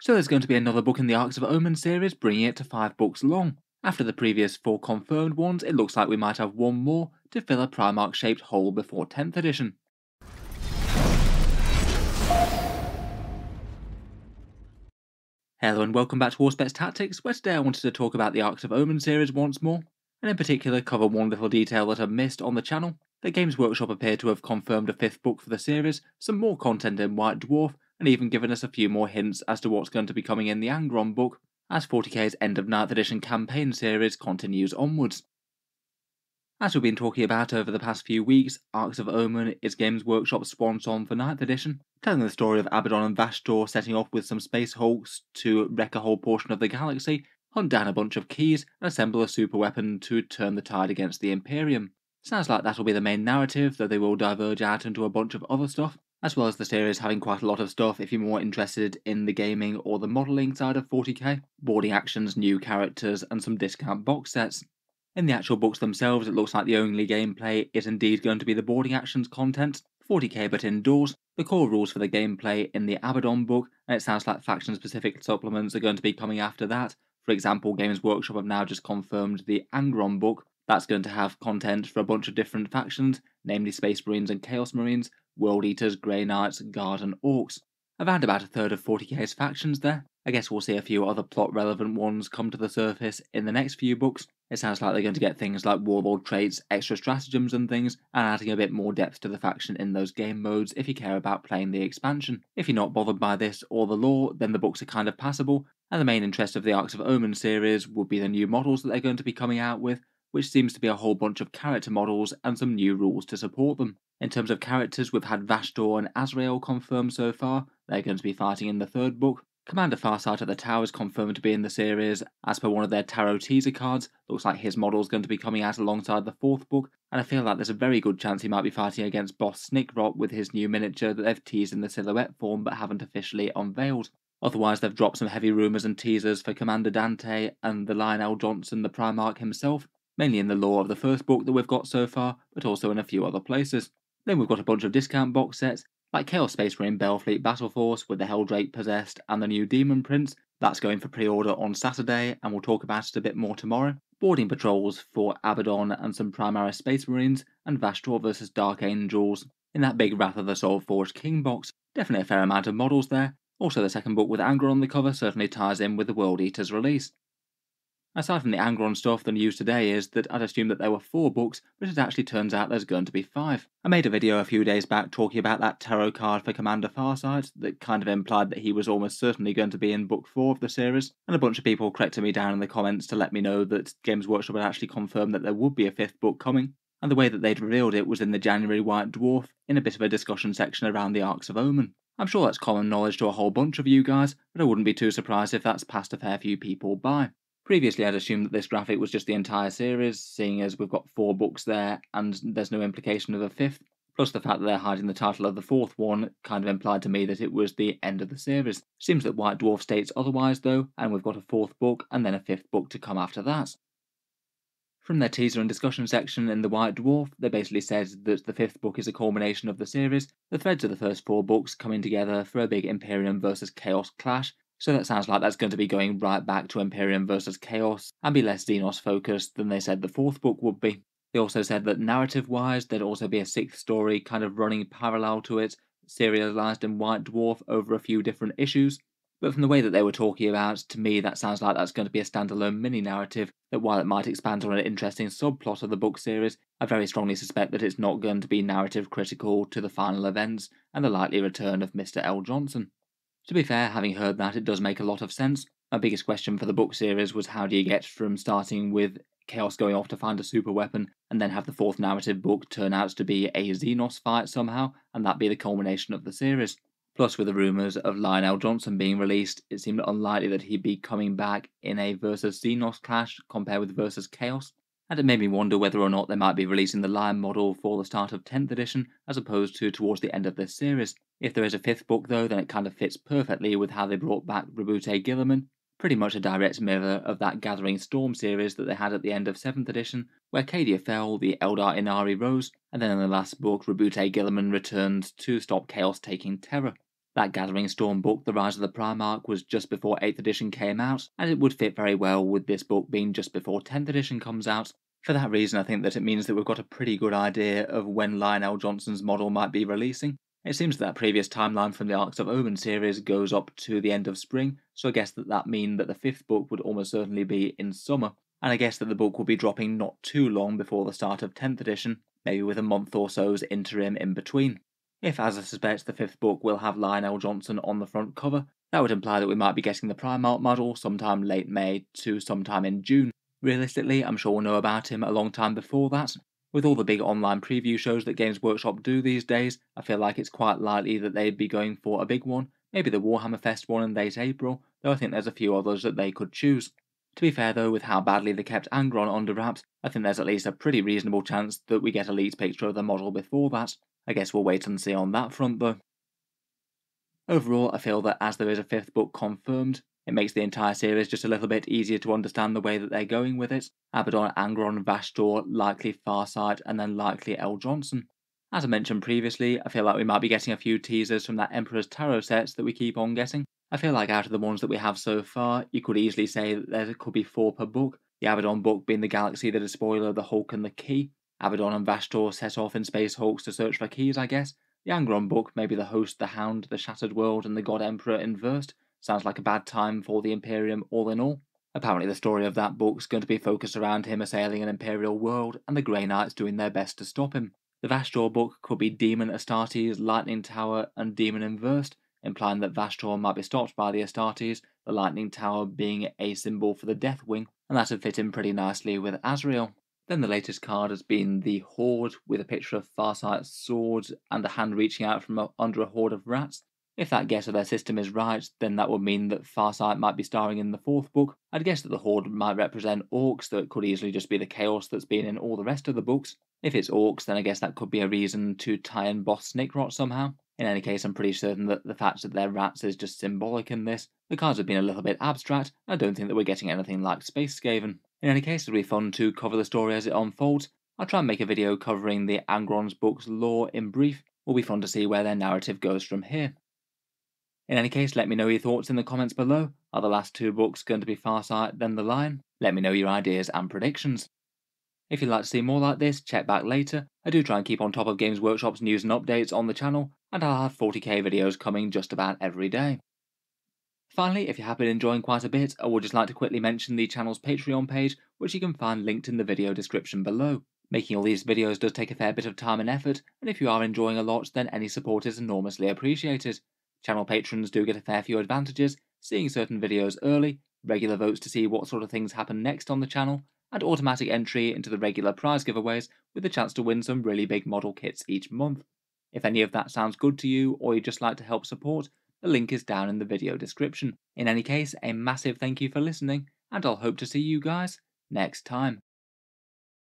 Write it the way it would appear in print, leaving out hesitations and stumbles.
So there's going to be another book in the Arks of Omen series, bringing it to 5 books long. After the previous 4 confirmed ones, it looks like we might have one more to fill a Primarch-shaped hole before 10th edition. Hello and welcome back to Warspets Tactics, where today I wanted to talk about the Arks of Omen series once more, and in particular cover one little detail that I've missed on the channel. The Games Workshop appear to have confirmed a 5th book for the series, some more content in White Dwarf, and even given us a few more hints as to what's going to be coming in the Angron book, as 40k's end of 9th edition campaign series continues onwards. As we've been talking about over the past few weeks, Arks of Omen is Games Workshop's swan song for 9th edition, telling the story of Abaddon and Vashtor setting off with some space hulks to wreck a whole portion of the galaxy, hunt down a bunch of keys, and assemble a super weapon to turn the tide against the Imperium. Sounds like that'll be the main narrative, though they will diverge out into a bunch of other stuff, as well as the series having quite a lot of stuff if you're more interested in the gaming or the modelling side of 40k, boarding actions, new characters, and some discount box sets. In the actual books themselves, it looks like the only gameplay is indeed going to be the boarding actions content, 40k but indoors, the core rules for the gameplay in the Abaddon book, and it sounds like faction-specific supplements are going to be coming after that. For example, Games Workshop have now just confirmed the Angron book. That's going to have content for a bunch of different factions, namely Space Marines and Chaos Marines, World Eaters, Grey Knights, Guard and Orcs. Around about a third of 40k's factions there. I guess we'll see a few other plot-relevant ones come to the surface in the next few books. It sounds like they're going to get things like warlord traits, extra stratagems and things, and adding a bit more depth to the faction in those game modes if you care about playing the expansion. If you're not bothered by this or the lore, then the books are kind of passable, and the main interest of the Arks of Omen series would be the new models that they're going to be coming out with, which seems to be a whole bunch of character models and some new rules to support them. In terms of characters, we've had Vashtor and Azrael confirmed so far. They're going to be fighting in the 3rd book. Commander Farsight of the Tower is confirmed to be in the series, as per one of their Tarot Teaser cards. Looks like his model is going to be coming out alongside the 4th book, and I feel like there's a very good chance he might be fighting against Boss Snickrot with his new miniature that they've teased in the silhouette form but haven't officially unveiled. Otherwise, they've dropped some heavy rumours and teasers for Commander Dante and the Lionel Johnson, the Primarch himself, mainly in the lore of the 1st book that we've got so far, but also in a few other places. Then we've got a bunch of discount box sets, like Chaos Space Marine Battlefleet Battle Force with the Helldrake Possessed and the new Demon Prince. That's going for pre-order on Saturday, and we'll talk about it a bit more tomorrow. Boarding patrols for Abaddon and some Primaris Space Marines, and Vashtor vs Dark Angels in that big Wrath of the Soulforged King box. Definitely a fair amount of models there. Also, the 2nd book with Angron on the cover certainly ties in with the World Eaters release. Aside from the Angron stuff, the news today is that I'd assumed that there were 4 books, but it actually turns out there's going to be 5. I made a video a few days back talking about that tarot card for Commander Farsight that kind of implied that he was almost certainly going to be in book 4 of the series, and a bunch of people corrected me down in the comments to let me know that Games Workshop had actually confirmed that there would be a 5th book coming, and the way that they'd revealed it was in the January White Dwarf, in a bit of a discussion section around the Arks of Omen. I'm sure that's common knowledge to a whole bunch of you guys, but I wouldn't be too surprised if that's passed a fair few people by. Previously, I'd assumed that this graphic was just the entire series, seeing as we've got 4 books there and there's no implication of a 5th, plus the fact that they're hiding the title of the 4th one kind of implied to me that it was the end of the series. Seems that White Dwarf states otherwise though, and we've got a 4th book and then a 5th book to come after that. From their teaser and discussion section in the White Dwarf, they basically said that the 5th book is a culmination of the series, the threads of the first 4 books coming together for a big Imperium versus Chaos clash. So that sounds like that's going to be going right back to Imperium versus Chaos, and be less Xenos focused than they said the 4th book would be. They also said that narrative-wise, there'd also be a 6th story kind of running parallel to it, serialised in White Dwarf over a few different issues. But from the way that they were talking about, to me that sounds like that's going to be a standalone mini-narrative, that while it might expand on an interesting subplot of the book series, I very strongly suspect that it's not going to be narrative critical to the final events and the likely return of Mr. L. Johnson. To be fair, having heard that, it does make a lot of sense. My biggest question for the book series was how do you get from starting with Chaos going off to find a super weapon, and then have the 4th narrative book turn out to be a Xenos fight somehow, and that be the culmination of the series. Plus, with the rumours of Lionel Johnson being released, it seemed unlikely that he'd be coming back in a versus Xenos clash compared with versus Chaos, and it made me wonder whether or not they might be releasing the Lion model for the start of 10th edition as opposed to towards the end of this series. If there is a 5th book though, then it kind of fits perfectly with how they brought back Rabute Gilliman, pretty much a direct mirror of that Gathering Storm series that they had at the end of 7th edition, where Cadia fell, the Eldar Inari rose, and then in the last book Rabute Gilliman returned to stop Chaos taking Terror. That Gathering Storm book, The Rise of the Primarch, was just before 8th edition came out, and it would fit very well with this book being just before 10th edition comes out. For that reason, I think that it means that we've got a pretty good idea of when Lionel Johnson's model might be releasing. It seems that previous timeline from the Arks of Omen series goes up to the end of spring, so I guess that means that the 5th book would almost certainly be in summer, and I guess that the book will be dropping not too long before the start of 10th edition, maybe with a month or so's interim in between. If, as I suspect, the 5th book will have Lionel Johnson on the front cover, that would imply that we might be getting the Primarch model sometime late May to sometime in June. Realistically, I'm sure we'll know about him a long time before that. With all the big online preview shows that Games Workshop do these days, I feel like it's quite likely that they'd be going for a big one, maybe the Warhammer Fest one in late April, though I think there's a few others that they could choose. To be fair though, with how badly they kept Angron under wraps, I think there's at least a pretty reasonable chance that we get a leaked picture of the model before that. I guess we'll wait and see on that front though. Overall, I feel that as there is a 5th book confirmed, it makes the entire series just a little bit easier to understand the way that they're going with it. Abaddon, Angron, Vastor, likely Farsight, and then likely L. Johnson. As I mentioned previously, I feel like we might be getting a few teasers from that Emperor's Tarot sets that we keep on getting. I feel like out of the ones that we have so far, you could easily say that there could be 4 per book, the Abaddon book being the Galaxy, the Despoiler, the Hulk, and the Key. Abaddon and Vastor set off in Space Hulks to search for keys, I guess. The Angron book, maybe the Host, the Hound, the Shattered World, and the God Emperor inversed. Sounds like a bad time for the Imperium all in all. Apparently the story of that book's going to be focused around him assailing an Imperial world, and the Grey Knights doing their best to stop him. The Vastor book could be Demon Astartes, Lightning Tower, and Demon inversed, implying that Vastor might be stopped by the Astartes, the Lightning Tower being a symbol for the Deathwing, and that would fit in pretty nicely with Azrael. Then the latest card has been the Horde, with a picture of Farsight's sword and a hand reaching out from under a horde of rats. If that guess of their system is right, then that would mean that Farsight might be starring in the 4th book. I'd guess that the Horde might represent Orcs, though it could easily just be the Chaos that's been in all the rest of the books. If it's Orcs, then I guess that could be a reason to tie in Boss Snickrot somehow. In any case, I'm pretty certain that the fact that they're rats is just symbolic in this. The cards have been a little bit abstract, and I don't think that we're getting anything like Space Skaven. In any case, it'll be fun to cover the story as it unfolds. I'll try and make a video covering the Angron's book's lore in brief. It'll be fun to see where their narrative goes from here. In any case, let me know your thoughts in the comments below. Are the last 2 books going to be Farsight, then The Lion? Let me know your ideas and predictions. If you'd like to see more like this, check back later. I do try and keep on top of Games Workshop's news and updates on the channel, and I'll have 40k videos coming just about every day. Finally, if you have been enjoying quite a bit, I would just like to quickly mention the channel's Patreon page, which you can find linked in the video description below. Making all these videos does take a fair bit of time and effort, and if you are enjoying a lot, then any support is enormously appreciated. Channel patrons do get a fair few advantages, seeing certain videos early, regular votes to see what sort of things happen next on the channel, and automatic entry into the regular prize giveaways with the chance to win some really big model kits each month. If any of that sounds good to you, or you'd just like to help support, the link is down in the video description. In any case, a massive thank you for listening, and I'll hope to see you guys next time.